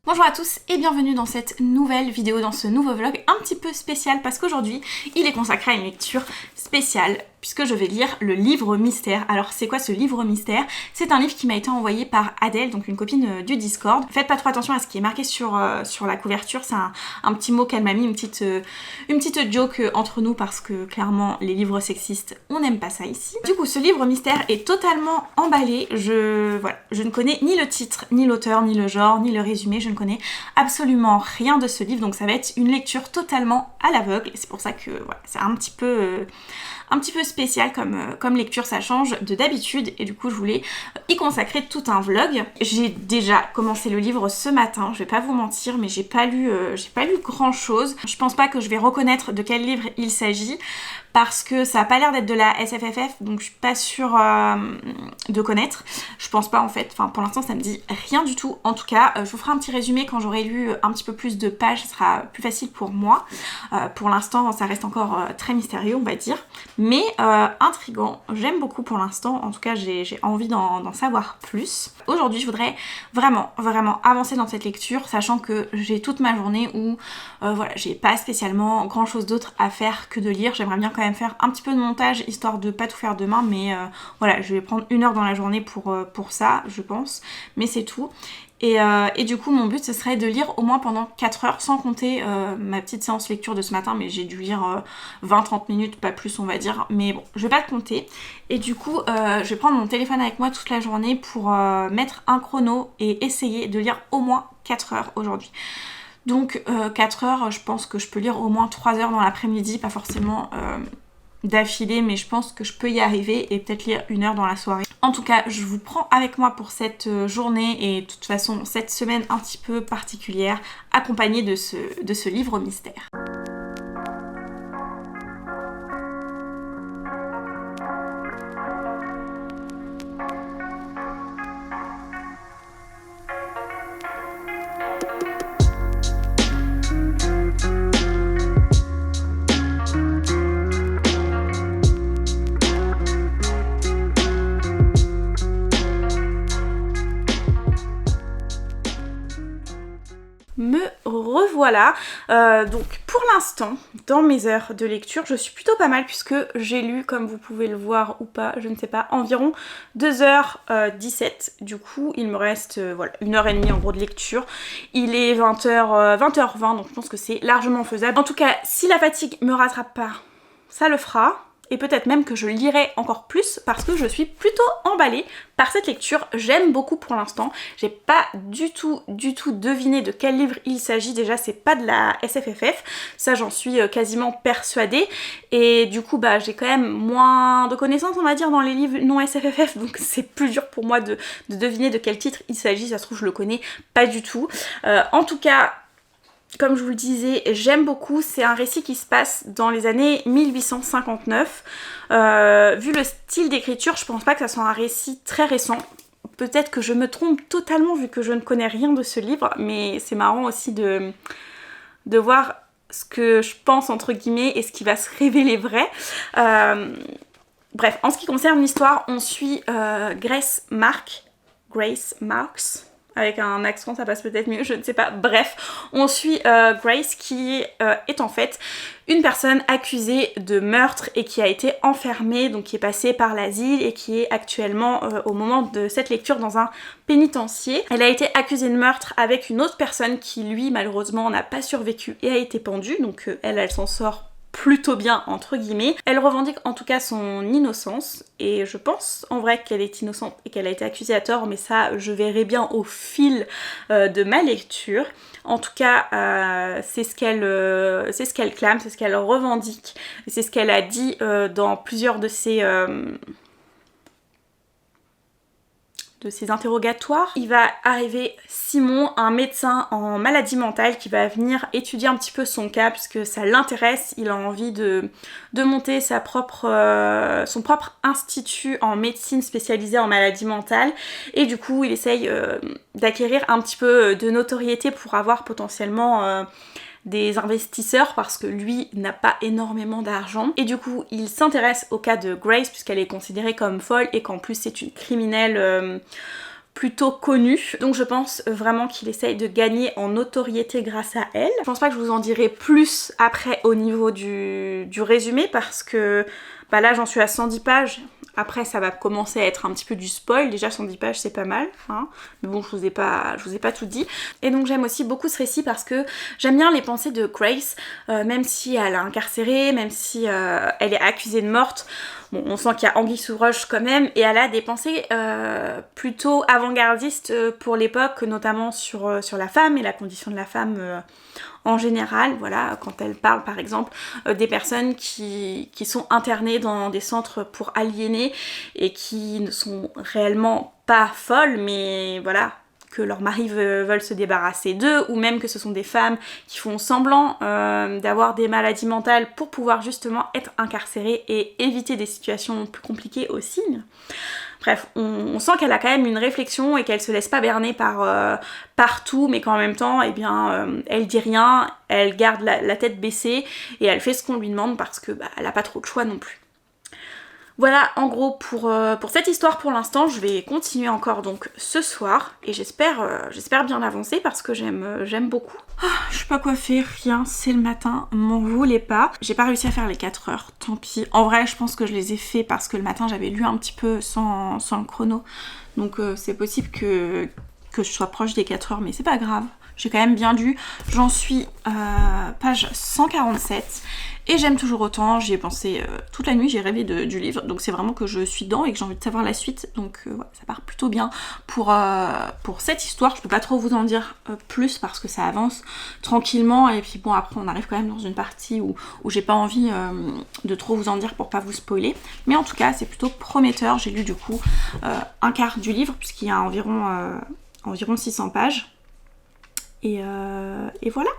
Bonjour à tous et bienvenue dans cette nouvelle vidéo, dans ce nouveau vlog un petit peu spécial parce qu'aujourd'hui il est consacré à une lecture spéciale puisque je vais lire le livre mystère. Alors c'est quoi ce livre mystère? C'est un livre qui m'a été envoyé par Adèle, donc une copine du Discord. Faites pas trop attention à ce qui est marqué sur la couverture, c'est un petit mot qu'elle m'a mis, une petite joke entre nous parce que clairement les livres sexistes, on n'aime pas ça ici. Du coup ce livre mystère est totalement emballé, je ne connais ni le titre, ni l'auteur, ni le genre, ni le résumé, je ne connais absolument rien de ce livre, donc ça va être une lecture totalement à l'aveugle, et c'est pour ça que voilà, c'est un petit peu spécial comme lecture, ça change de d'habitude, et du coup je voulais y consacrer tout un vlog. J'ai déjà commencé le livre ce matin, je vais pas vous mentir, mais j'ai pas lu grand chose. Je pense pas que je vais reconnaître de quel livre il s'agit, parce que ça a pas l'air d'être de la SFFF, donc je suis pas sûre de connaître. Je pense pas en fait, enfin pour l'instant ça me dit rien du tout. En tout cas, je vous ferai un petit résumé quand j'aurai lu un petit peu plus de pages, ce sera plus facile pour moi. Pour l'instant ça reste encore très mystérieux on va dire, mais intriguant, j'aime beaucoup pour l'instant, en tout cas j'ai envie d'en savoir plus. Aujourd'hui je voudrais vraiment avancer dans cette lecture, sachant que j'ai toute ma journée où voilà, j'ai pas spécialement grand chose d'autre à faire que de lire. J'aimerais bien quand même faire un petit peu de montage histoire de pas tout faire demain, mais voilà, je vais prendre 1 heure dans la journée pour ça je pense, mais c'est tout. Et du coup mon but ce serait de lire au moins pendant 4 heures, sans compter ma petite séance lecture de ce matin, mais j'ai dû lire 20-30 minutes, pas plus on va dire, mais bon je vais pas le compter. Et du coup je vais prendre mon téléphone avec moi toute la journée pour mettre un chrono et essayer de lire au moins 4 heures aujourd'hui. Donc 4 heures, je pense que je peux lire au moins 3 heures dans l'après-midi, pas forcément d'affilée, mais je pense que je peux y arriver, et peut-être lire 1 heure dans la soirée. En tout cas, je vous prends avec moi pour cette journée et de toute façon cette semaine un petit peu particulière, accompagnée de ce livre mystère. Me revoilà, donc pour l'instant dans mes heures de lecture je suis plutôt pas mal, puisque j'ai lu, comme vous pouvez le voir ou pas, je ne sais pas, environ 2h17. Du coup il me reste voilà 1h30 en gros de lecture. Il est 20h20, donc je pense que c'est largement faisable. En tout cas si la fatigue me rattrape pas, ça le fera. Et peut-être même que je lirai encore plus parce que je suis plutôt emballée par cette lecture. J'aime beaucoup pour l'instant. J'ai pas du tout deviné de quel livre il s'agit. Déjà c'est pas de la SFFF, ça j'en suis quasiment persuadée. Et du coup bah j'ai quand même moins de connaissances on va dire dans les livres non SFFF, donc c'est plus dur pour moi de deviner de quel titre il s'agit. Ça se trouve je le connais pas du tout. En tout cas, comme je vous le disais, j'aime beaucoup. C'est un récit qui se passe dans les années 1859. Vu le style d'écriture, je pense pas que ça soit un récit très récent. Peut-être que je me trompe totalement vu que je ne connais rien de ce livre, mais c'est marrant aussi de voir ce que je pense entre guillemets et ce qui va se révéler vrai. Bref, en ce qui concerne l'histoire, on suit Grace Marks, avec un accent ça passe peut-être mieux, je ne sais pas. Bref, on suit Grace qui est en fait une personne accusée de meurtre et qui a été enfermée, donc qui est passée par l'asile et qui est actuellement au moment de cette lecture dans un pénitencier. Elle a été accusée de meurtre avec une autre personne qui lui malheureusement n'a pas survécu et a été pendue, donc elle s'en sort plutôt bien entre guillemets. Elle revendique en tout cas son innocence, et je pense en vrai qu'elle est innocente et qu'elle a été accusée à tort, mais ça je verrai bien au fil de ma lecture. En tout cas c'est ce qu'elle clame, c'est ce qu'elle revendique, et c'est ce qu'elle a dit dans plusieurs de ses interrogatoires. Il va arriver Simon, un médecin en maladie mentale, qui va venir étudier un petit peu son cas puisque ça l'intéresse. Il a envie de monter son propre institut en médecine spécialisée en maladie mentale, et du coup il essaye d'acquérir un petit peu de notoriété pour avoir potentiellement des investisseurs, parce que lui n'a pas énormément d'argent. Et du coup il s'intéresse au cas de Grace puisqu'elle est considérée comme folle et qu'en plus c'est une criminelle plutôt connue, donc je pense vraiment qu'il essaye de gagner en notoriété grâce à elle. Je pense pas que je vous en dirai plus après au niveau du résumé parce que bah là j'en suis à 110 pages. Après ça va commencer à être un petit peu du spoil, déjà 110 pages c'est pas mal, hein. Mais bon je vous ai pas tout dit. Et donc j'aime aussi beaucoup ce récit parce que j'aime bien les pensées de Grace, même si elle est incarcérée, même si elle est accusée de meurtre. Bon, on sent qu'il y a anguille sous roche quand même, et elle a des pensées plutôt avant-gardistes pour l'époque, notamment sur la femme et la condition de la femme en général. Voilà, quand elle parle par exemple des personnes qui sont internées dans des centres pour aliénés et qui ne sont réellement pas folles, mais voilà, que leurs maris veulent se débarrasser d'eux, ou même que ce sont des femmes qui font semblant d'avoir des maladies mentales pour pouvoir justement être incarcérées et éviter des situations plus compliquées aussi. Bref, on sent qu'elle a quand même une réflexion et qu'elle se laisse pas berner par tout, mais qu'en même temps, eh bien, elle dit rien, elle garde la tête baissée et elle fait ce qu'on lui demande parce que bah, elle a pas trop de choix non plus. Voilà en gros pour cette histoire pour l'instant. Je vais continuer encore donc ce soir et j'espère bien avancer parce que j'aime beaucoup. Je sais pas quoi faire, rien, c'est le matin, m'en voulez pas. J'ai pas réussi à faire les 4 heures, tant pis. En vrai je pense que je les ai fait parce que le matin j'avais lu un petit peu sans le chrono. Donc c'est possible que je sois proche des 4 heures mais c'est pas grave. J'ai quand même bien lu, j'en suis page 147 et j'aime toujours autant, j'y ai pensé toute la nuit, j'ai rêvé du livre, donc c'est vraiment que je suis dedans et que j'ai envie de savoir la suite, donc ouais, ça part plutôt bien pour cette histoire. Je peux pas trop vous en dire plus parce que ça avance tranquillement et puis bon après on arrive quand même dans une partie où j'ai pas envie de trop vous en dire pour pas vous spoiler, mais en tout cas c'est plutôt prometteur. J'ai lu du coup un quart du livre puisqu'il y a environ 600 pages. Et voilà.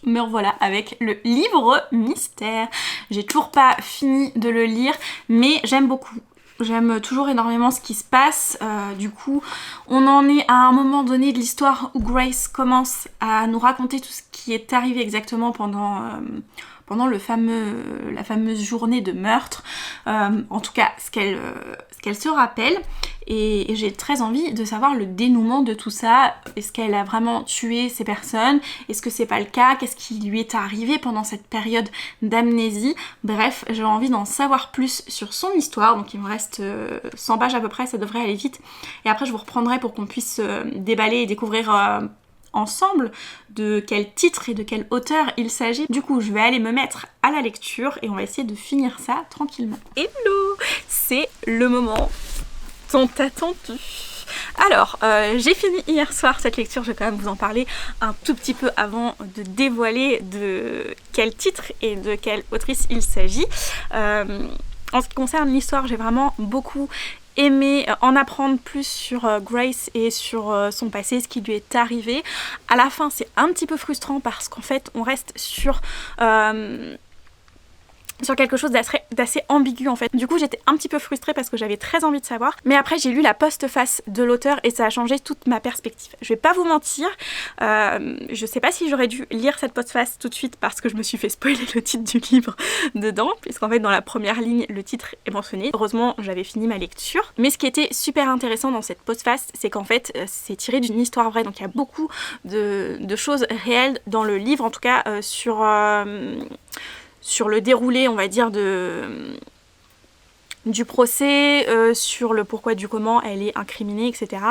Me revoilà avec le livre mystère. J'ai toujours pas fini de le lire, mais j'aime beaucoup. J'aime toujours énormément ce qui se passe. Du coup, on en est à un moment donné de l'histoire où Grace commence à nous raconter tout ce qui est arrivé exactement pendant la fameuse journée de meurtre. En tout cas, ce qu'elle se rappelle. Et j'ai très envie de savoir le dénouement de tout ça. Est-ce qu'elle a vraiment tué ces personnes? Est-ce que c'est pas le cas? Qu'est-ce qui lui est arrivé pendant cette période d'amnésie? Bref, j'ai envie d'en savoir plus sur son histoire. Donc il me reste 100 pages à peu près, ça devrait aller vite. Et après je vous reprendrai pour qu'on puisse déballer et découvrir ensemble de quel titre et de quel auteur il s'agit. Du coup, je vais aller me mettre à la lecture et on va essayer de finir ça tranquillement. Hello! C'est le moment tant attendu. Alors, j'ai fini hier soir cette lecture, je vais quand même vous en parler un tout petit peu avant de dévoiler de quel titre et de quelle autrice il s'agit. En ce qui concerne l'histoire, j'ai vraiment beaucoup aimé en apprendre plus sur Grace et sur son passé, ce qui lui est arrivé. À la fin, c'est un petit peu frustrant parce qu'en fait, on reste sur quelque chose d'assez ambigu en fait. Du coup j'étais un petit peu frustrée parce que j'avais très envie de savoir, mais après j'ai lu la postface de l'auteur et ça a changé toute ma perspective. Je vais pas vous mentir, je sais pas si j'aurais dû lire cette postface tout de suite parce que je me suis fait spoiler le titre du livre dedans, puisqu'en fait dans la première ligne le titre est mentionné. Heureusement j'avais fini ma lecture, mais ce qui était super intéressant dans cette postface, c'est qu'en fait c'est tiré d'une histoire vraie, donc il y a beaucoup de choses réelles dans le livre, en tout cas sur le déroulé, on va dire, du procès, sur le pourquoi du comment elle est incriminée, etc.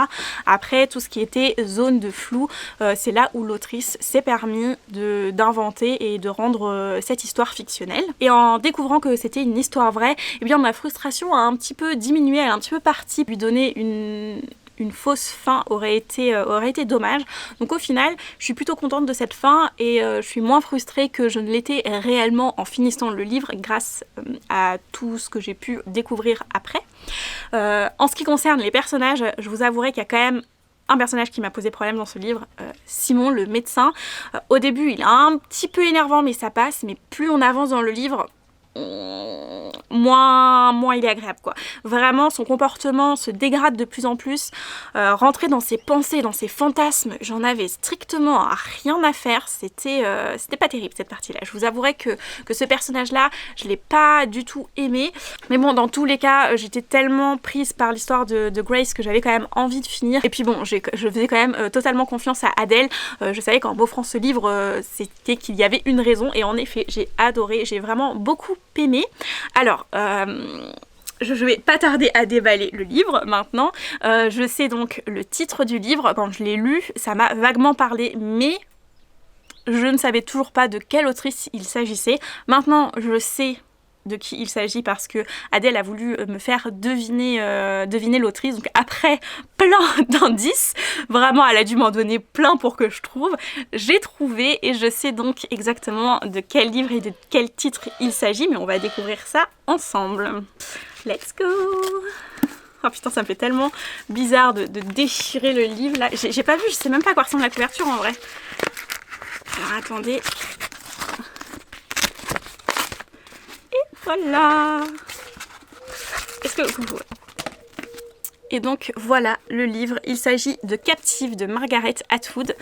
Après, tout ce qui était zone de flou, c'est là où l'autrice s'est permis d'inventer et de rendre cette histoire fictionnelle. Et en découvrant que c'était une histoire vraie, eh bien ma frustration a un petit peu diminué, elle est un petit peu partie. Lui donner une fausse fin aurait été dommage. Donc au final, je suis plutôt contente de cette fin et je suis moins frustrée que je ne l'étais réellement en finissant le livre grâce à tout ce que j'ai pu découvrir après. En ce qui concerne les personnages, je vous avouerai qu'il y a quand même un personnage qui m'a posé problème dans ce livre, Simon, le médecin. Au début, il est un petit peu énervant, mais ça passe. Mais plus on avance dans le livre, moins il est agréable quoi. Vraiment son comportement se dégrade de plus en plus, rentrer dans ses pensées, dans ses fantasmes, j'en avais strictement rien à faire, c'était pas terrible cette partie là. Je vous avouerai que ce personnage là je l'ai pas du tout aimé, mais bon dans tous les cas j'étais tellement prise par l'histoire de Grace que j'avais quand même envie de finir, et puis bon je faisais quand même totalement confiance à Adèle, je savais qu'en m'offrant ce livre c'était qu'il y avait une raison, et en effet j'ai adoré, j'ai vraiment beaucoup aimé. Alors je vais pas tarder à déballer le livre maintenant. Je sais donc le titre du livre, quand je l'ai lu ça m'a vaguement parlé, mais je ne savais toujours pas de quelle autrice il s'agissait. Maintenant je sais de qui il s'agit parce que Adèle a voulu me faire deviner l'autrice, donc après plein d'indices, vraiment elle a dû m'en donner plein pour que je trouve, j'ai trouvé et je sais donc exactement de quel livre et de quel titre il s'agit, mais on va découvrir ça ensemble. Let's go! Oh putain ça me fait tellement bizarre de déchirer le livre là, j'ai pas vu, je sais même pas à quoi ressemble la couverture en vrai. Alors attendez. Voilà. Est-ce que vous... Et donc voilà le livre, il s'agit de Captive de Margaret Atwood.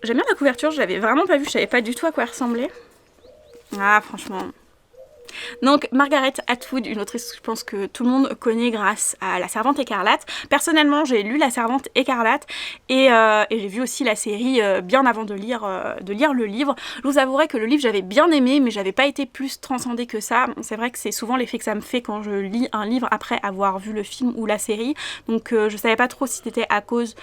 J'aime bien la couverture, je l'avais vraiment pas vue, je savais pas du tout à quoi elle ressemblait. Ah franchement... Donc Margaret Atwood, une autrice je pense que tout le monde connaît grâce à La Servante écarlate. Personnellement j'ai lu La Servante écarlate et j'ai vu aussi la série bien avant de lire le livre. Je vous avouerai que le livre j'avais bien aimé, mais j'avais pas été plus transcendée que ça. C'est vrai que c'est souvent l'effet que ça me fait quand je lis un livre après avoir vu le film ou la série. Donc je savais pas trop si c'était à cause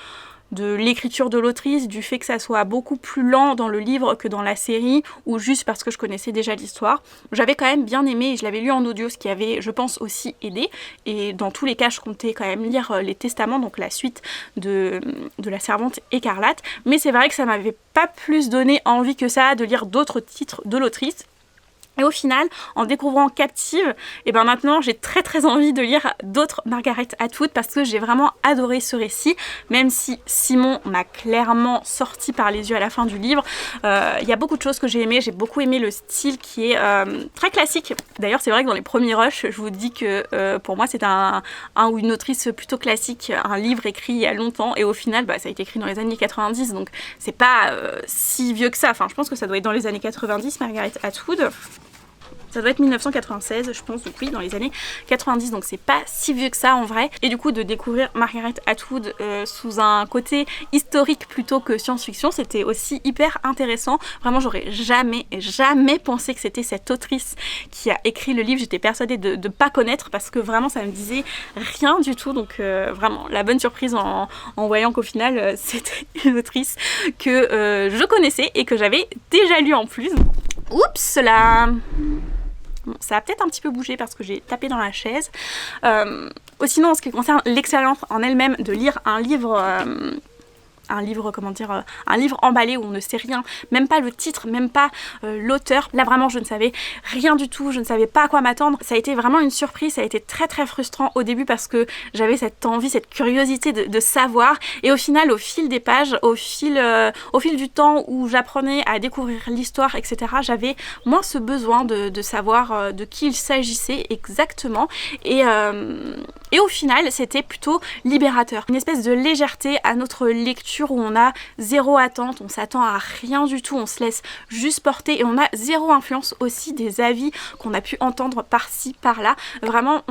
de l'écriture de l'autrice, du fait que ça soit beaucoup plus lent dans le livre que dans la série, ou juste parce que je connaissais déjà l'histoire. J'avais quand même bien aimé et je l'avais lu en audio, ce qui avait, je pense, aussi aidé. Et dans tous les cas, je comptais quand même lire les Testaments, donc la suite de La Servante écarlate. Mais c'est vrai que ça m'avait pas plus donné envie que ça de lire d'autres titres de l'autrice. Et au final, en découvrant Captive, et ben maintenant j'ai très envie de lire d'autres Margaret Atwood parce que j'ai vraiment adoré ce récit, même si Simon m'a clairement sorti par les yeux à la fin du livre. Il y a beaucoup de choses que j'ai aimé, j'ai beaucoup aimé le style qui est très classique. D'ailleurs c'est vrai que dans les premiers rushs, je vous dis que pour moi c'est un ou une autrice plutôt classique, un livre écrit il y a longtemps, et au final bah, ça a été écrit dans les années 90, donc c'est pas si vieux que ça. Enfin je pense que ça doit être dans les années 90 Margaret Atwood. Ça doit être 1996, je pense, donc oui, dans les années 90, donc c'est pas si vieux que ça en vrai. Et du coup, de découvrir Margaret Atwood sous un côté historique plutôt que science-fiction, c'était aussi hyper intéressant. Vraiment, j'aurais jamais pensé que c'était cette autrice qui a écrit le livre. J'étais persuadée de pas connaître parce que vraiment, ça me disait rien du tout. Donc vraiment, la bonne surprise en voyant qu'au final, c'était une autrice que je connaissais et que j'avais déjà lu en plus. Oups là! Bon, ça a peut-être un petit peu bougé parce que j'ai tapé dans la chaise. Sinon, en ce qui concerne l'expérience en elle-même de lire un livre emballé où on ne sait rien, même pas le titre, même pas l'auteur. Là vraiment je ne savais rien du tout, je ne savais pas à quoi m'attendre. Ça a été vraiment une surprise, ça a été très frustrant au début parce que j'avais cette envie, cette curiosité de savoir, et au final au fil des pages, au fil du temps où j'apprenais à découvrir l'histoire, etc., j'avais moins ce besoin de savoir de qui il s'agissait exactement, et au final c'était plutôt libérateur, une espèce de légèreté à notre lecture où on a zéro attente, on s'attend à rien du tout, on se laisse juste porter et on a zéro influence aussi des avis qu'on a pu entendre par-ci, par-là. Vraiment,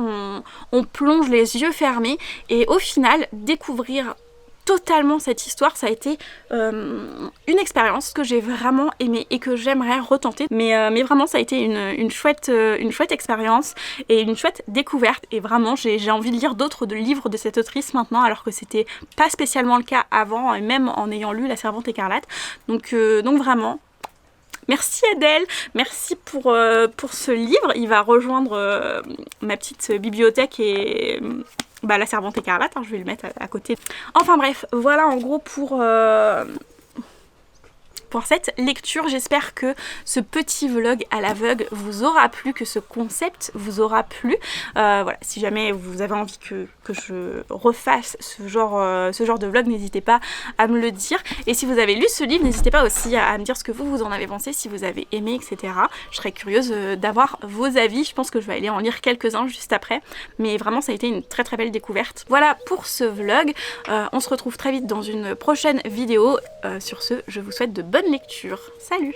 on plonge les yeux fermés et au final, découvrir totalement cette histoire, ça a été une expérience que j'ai vraiment aimée et que j'aimerais retenter, mais vraiment ça a été une chouette expérience et une chouette découverte, et vraiment j'ai envie de lire d'autres livres de cette autrice maintenant, alors que c'était pas spécialement le cas avant, et même en ayant lu La Servante écarlate. Donc vraiment merci Adèle, merci pour ce livre. Il va rejoindre ma petite bibliothèque et La Servante écarlate, hein, je vais le mettre à côté. Enfin bref, voilà en gros pour pour cette lecture. J'espère que ce petit vlog à l'aveugle vous aura plu, que ce concept vous aura plu. Voilà, si jamais vous avez envie que je refasse ce genre de vlog, n'hésitez pas à me le dire. Et si vous avez lu ce livre, n'hésitez pas aussi à me dire ce que vous en avez pensé, si vous avez aimé, etc. Je serais curieuse d'avoir vos avis. Je pense que je vais aller en lire quelques-uns juste après. Mais vraiment, ça a été une très très belle découverte. Voilà pour ce vlog. On se retrouve très vite dans une prochaine vidéo. Sur ce, je vous souhaite de bonnes lectures. Salut!